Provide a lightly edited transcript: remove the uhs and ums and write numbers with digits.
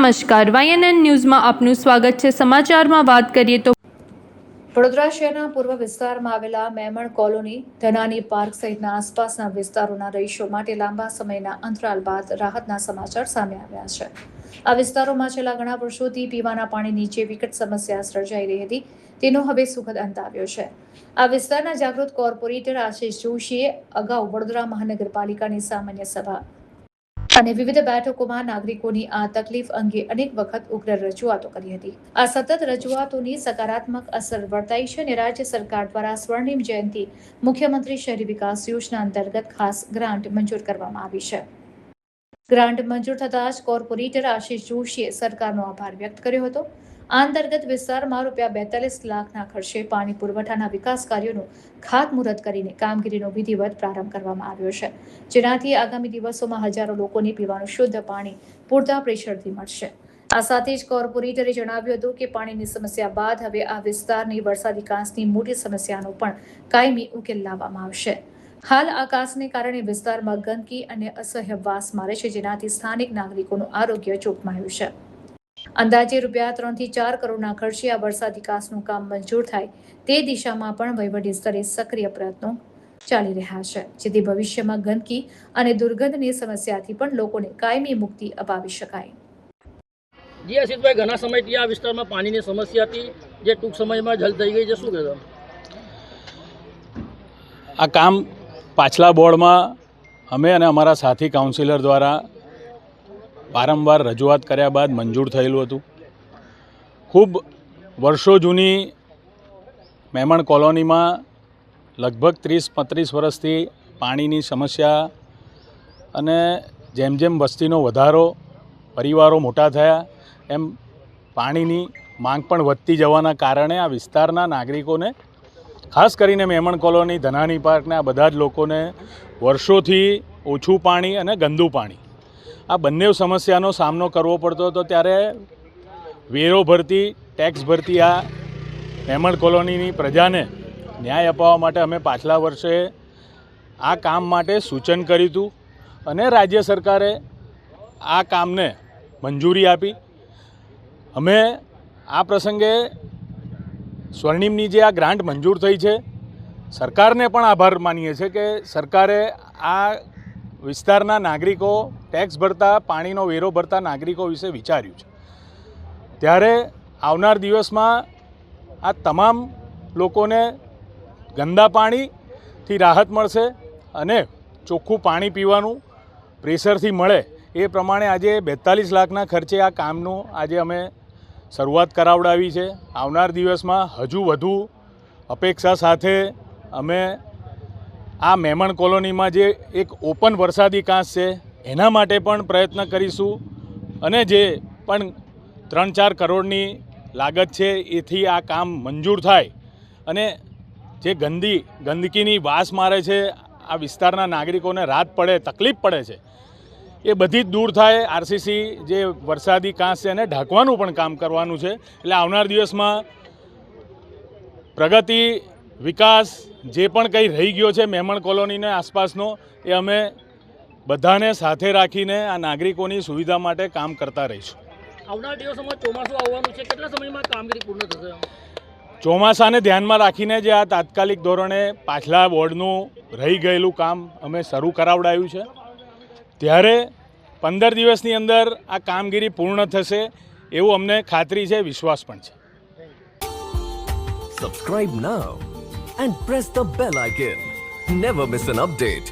નમસ્કાર, YNN ન્યૂઝમાં આપનું સ્વાગત છે। સમાચારમાં વાત કરીએ તો વડોદરા શહેરના પૂર્વ વિસ્તારમાં આવેલા મેમણ કોલોની, ધનાની પાર્ક સહિતના આસપાસના વિસ્તારોના રહીશો માટે લાંબા સમયના અંતરાલ બાદ રાહતના સમાચાર સામે આવ્યા છે। આ વિસ્તારોમાં છેલ્લા ઘણા વર્ષોથી પીવાના પાણીની જે વિકટ સમસ્યા સર્જાઈ રહી હતી તેનો હવે સુખદ અંત આવ્યો છે। આ વિસ્તારના જાગૃત કોર્પોરેટર આશિષ જોશીએ અગાઉ વડોદરા મહાનગરપાલિકાની સામાન્ય સભા અને વિવિધ બેઠકોમાં નાગરિકોની આ તકલીફ અંગે અનેક વખત ઉગ્ર રજૂઆતો કરી હતી। આ સતત રજૂઆતોની સકારાત્મક અસર વર્તાઈ છે અને રાજ્ય સરકાર દ્વારા સ્વર્ણિમ જયંતિ મુખ્યમંત્રી શહેરી વિકાસ યોજના અંતર્ગત ખાસ ગ્રાન્ટ મંજૂર કરવામાં આવી છે। ગ્રાન્ટ મંજૂર થતાં જ કોર્પોરેટર આશિષ જોશીએ સરકારનો આભાર વ્યક્ત કર્યો હતો। આ અંતર્ગત વિસ્તારમાં ₹42 લાખના ખર્ચે પાણી પુરવઠાના વિકાસ કાર્યોનું ખાતમુહૂર્ત કરીને કામગીરીનો વિધિવત પ્રારંભ કરવામાં આવ્યો છે, જેનાથી આગામી દિવસોમાં હજારો લોકોને પીવાનું શુદ્ધ પાણી પૂરતા પ્રેશરથી મળશે। આ સાથે જ કોર્પોરેટરે જણાવ્યું હતું કે પાણીની સમસ્યા બાદ હવે આ વિસ્તારની વરસાદી કાંસની મોટી સમસ્યાનો પણ કાયમી ઉકેલ લાવવામાં આવશે। હાલ આકાશને કારણે વિસ્તારમાં ગંદકી અને અસહ્ય વાસ મારે છે, જેનાથી સ્થાનિક નાગરિકોનું આરોગ્ય જોખમાયું છે। અંદાજે ₹3 થી 4 કરોડના ખર્ચે આ વરસાદી કાંસનું કામ મંજૂર થાય તે દિશામાં પણ વહીવટી સ્તરે સક્રિય પ્રયત્નો ચાલી રહ્યા છે, જેથી ભવિષ્યમાં ગંદકી અને દુર્ગંધની સમસ્યાથી પણ લોકોને કાયમી મુક્તિ અપાવી શકાય। જી આશિષભાઈ, ઘણા સમયથી આ વિસ્તારમાં પાણીની સમસ્યા હતી, જે ટૂંક સમયમાં જ હલ થઈ ગઈ છે, શું કહેશો? આ કામ પાછલા બોર્ડમાં અમે અને અમારા સાથી કાઉન્સિલર દ્વારા વારંવાર રજૂઆત કર્યા બાદ મંજૂર થયેલું હતું। ખૂબ વર્ષો જૂની મેમણ કોલોનીમાં લગભગ 30-35 વર્ષથી પાણીની સમસ્યા અને જેમ જેમ વસ્તીનો વધારો, પરિવારો મોટા થયા એમ પાણીની માંગ પણ વધતી જવાના કારણે આ વિસ્તારના નાગરિકોને, ખાસ કરીને મેમણ કોલોની, ધનાની પાર્કને આ બધા જ લોકોને વર્ષોથી ઓછું પાણી અને ગંદુ પાણી, આ બંને સમસ્યાનો સામનો કરવો પડતો હતો। ત્યારે વેરો ભરતી, ટેક્સ ભરતી આ મેમણ કોલોનીની પ્રજાને ન્યાય અપાવવા માટે અમે પાછલા વર્ષે આ કામ માટે સૂચન કર્યું હતું અને રાજ્ય સરકારે આ કામને મંજૂરી આપી। અમે આ પ્રસંગે સ્વર્ણિમની જે આ ગ્રાન્ટ મંજૂર થઈ છે, સરકારને પણ આભાર માનીએ છીએ કે સરકારે આ વિસ્તારના નાગરિકો, ટેક્સ ભરતા, પાણીનો વેરો ભરતા નાગરિકો વિશે વિચાર્યું છે। ત્યારે આવનાર દિવસમાં આ તમામ લોકોને ગંદા પાણીથી રાહત મળશે અને ચોખ્ખું પાણી પીવાનું પ્રેશરથી મળે એ પ્રમાણે આજે 42 લાખના ખર્ચે આ કામનું આજે અમે શરૂઆત કરાવડાવી છે। આવનાર દિવસમાં હજુ વધુ અપેક્ષા સાથે અમે આ મેમણ કોલોનીમાં જે એક ઓપન વરસાદી કાંસ છે એના માટે પણ પ્રયત્ન કરીશું અને જે પણ 3-4 કરોડની લાગત છે એથી આ કામ મંજૂર થાય અને જે ગંદકીની વાસ મારે છે, આ વિસ્તારના નાગરિકોને રાત પડે, તકલીફ પડે છે, એ બધી જ દૂર થાય। આરસીસી જે વરસાદી કાંસ છે એને ઢાંકવાનું પણ કામ કરવાનું છે। એટલે આવનાર દિવસમાં પ્રગતિ, વિકાસ જે પણ કંઈ રહી ગયો છે મેમણ કોલોનીને આસપાસનો, એ અમે બધાને સાથે રાખીને આ નાગરિકોની સુવિધા માટે કામ કરતા રહીશું। આવનાર દિવસોમાં ચોમાસું આવવાનું છે, કેટલા સમયમાં કામગીરી પૂર્ણ થશે? ચોમાસાને ધ્યાનમાં રાખીને જે આ તાત્કાલિક ધોરણે પાછલા બોર્ડનું રહી ગયેલું કામ અમે શરૂ કરાવડાવ્યું છે, ત્યારે 15 દિવસની અંદર આ કામગીરી પૂર્ણ થશે એવું અમને ખાતરી છે, વિશ્વાસ પણ છે। Subscribe now and press the bell icon. Never miss an update.